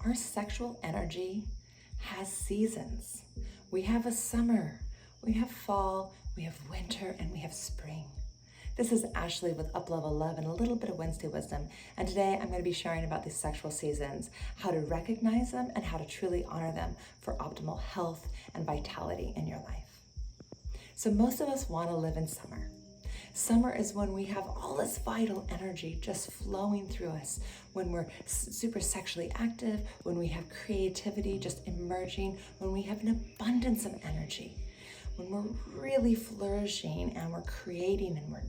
our sexual energy has seasons. We have a summer, we have fall, we have winter, and we have spring. This is Ashley with Up Level Love and a little bit of Wednesday Wisdom. And today I'm going to be sharing about these sexual seasons, how to recognize them and how to truly honor them for optimal health and vitality in your life. So most of us want to live in summer. Summer is when we have all this vital energy just flowing through us, when we're super sexually active, when we have creativity just emerging, when we have an abundance of energy, when we're really flourishing and we're creating and we're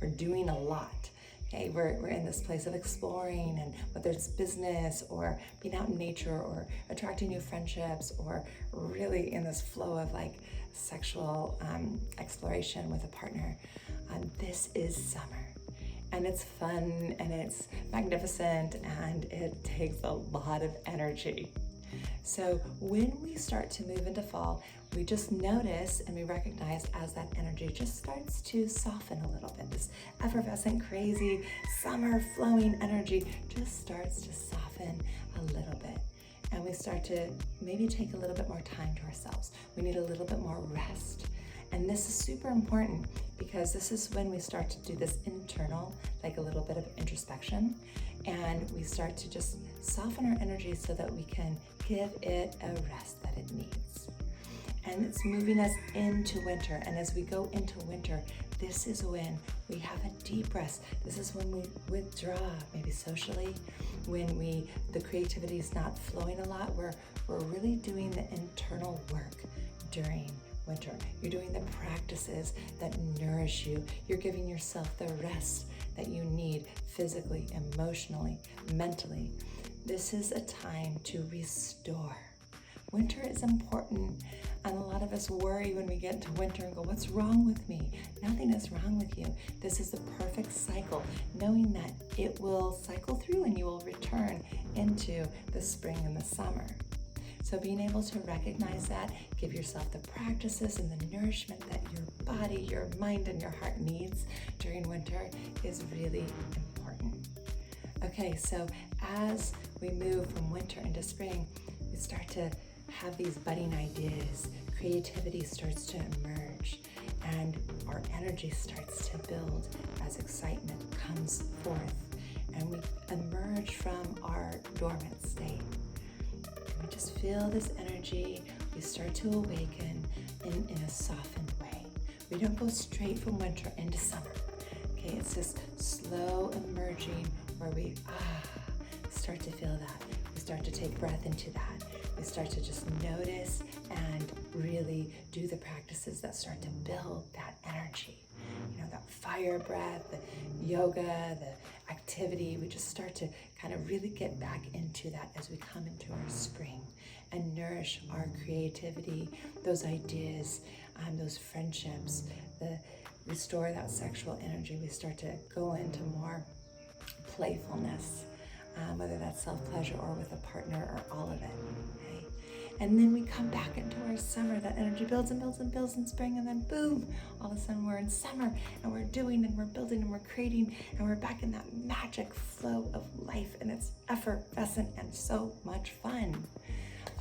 doing a lot. Okay, we're in this place of exploring, and whether it's business or being out in nature or attracting new friendships or really in this flow of like sexual exploration with a partner. This is summer, and it's fun and it's magnificent and it takes a lot of energy. So when we start to move into fall, we just notice and we recognize as that energy just starts to soften a little bit. This effervescent, crazy, summer flowing energy just starts to soften a little bit. And we start to maybe take a little bit more time to ourselves. We need a little bit more rest. And this is super important because this is when we start to do this internal, like a little bit of introspection, and we start to just soften our energy so that we can give it a rest that it needs. And it's moving us into winter. And as we go into winter, this is when we have a deep rest. This is when we withdraw, maybe socially, when the creativity is not flowing a lot. We're really doing the internal work during winter. You're doing the practices that nourish you. You're giving yourself the rest that you need physically, emotionally, mentally. This is a time to restore. Winter is important, and a lot of us worry when we get into winter and go, what's wrong with me? Nothing is wrong with you. This is the perfect cycle, knowing that it will cycle through and you will return into the spring and the summer. So being able to recognize that, give yourself the practices and the nourishment that your body, your mind, and your heart needs during winter is really important. Okay, so as we move from winter into spring, we start to have these budding ideas. Creativity starts to emerge, and our energy starts to build as excitement comes forth, and we emerge from our dormant state. We just feel this energy. We start to awaken in a softened way. We don't go straight from winter into summer. Okay, it's just slow emerging where we start to feel that. We start to take breath into that. We start to just notice and really do the practices that start to build that energy. You know, that fire breath, the yoga, the activity. We just start to kind of really get back into that as we come into our spring and nourish our creativity, those ideas, those friendships, restore that sexual energy. We start to go into more playfulness, whether that's self-pleasure or with a partner or all of it. Okay? And then we come back into our summer. That energy builds and builds and builds in spring, and then boom, all of a sudden we're in summer and we're doing and we're building and we're creating and we're back in that magic flow of life, and it's effervescent and so much fun.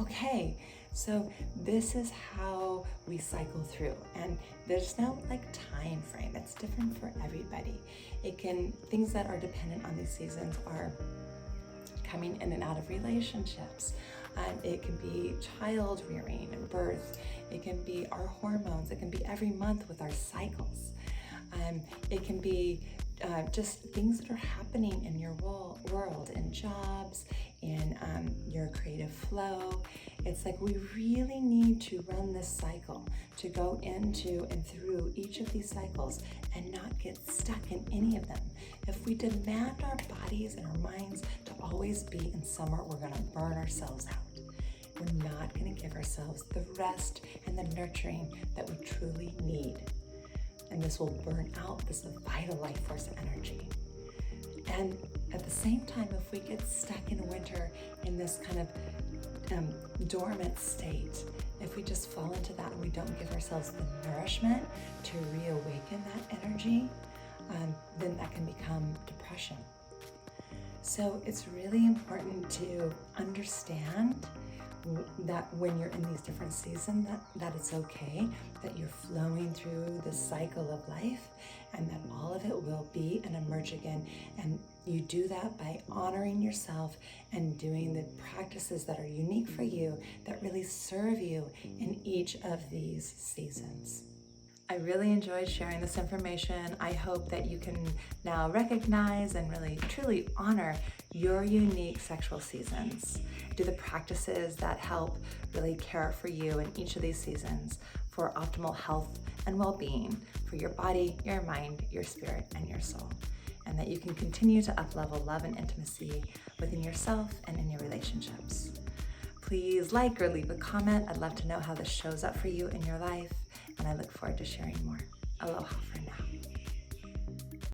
Okay, so this is how we cycle through, and there's no like time frame. It's different for everybody. Things that are dependent on these seasons are coming in and out of relationships. It can be child rearing and birth. It can be our hormones. It can be every month with our cycles. It can be just things that are happening in your world, in jobs, in your creative flow. It's like we really need to run this cycle, to go into and through each of these cycles and not get stuck in any of them. If we demand our bodies and our minds to always be in summer, we're going to burn ourselves out. We're not going to give ourselves the rest and the nurturing that we truly need. And this will burn out this vital life force energy. And at the same time, if we get stuck in winter in this kind of dormant state, if we just fall into that and we don't give ourselves the nourishment to reawaken that energy, then that can become depression. So it's really important to understand that when you're in these different seasons, that it's okay, that you're flowing through the cycle of life, and that all of it will be and emerge again. And you do that by honoring yourself and doing the practices that are unique for you, that really serve you in each of these seasons. I really enjoyed sharing this information. I hope that you can now recognize and really truly honor your unique sexual seasons. Do the practices that help really care for you in each of these seasons for optimal health and well-being for your body, your mind, your spirit, and your soul. And that you can continue to up-level love and intimacy within yourself and in your relationships. Please like or leave a comment. I'd love to know how this shows up for you in your life, and I look forward to sharing more. Aloha for now.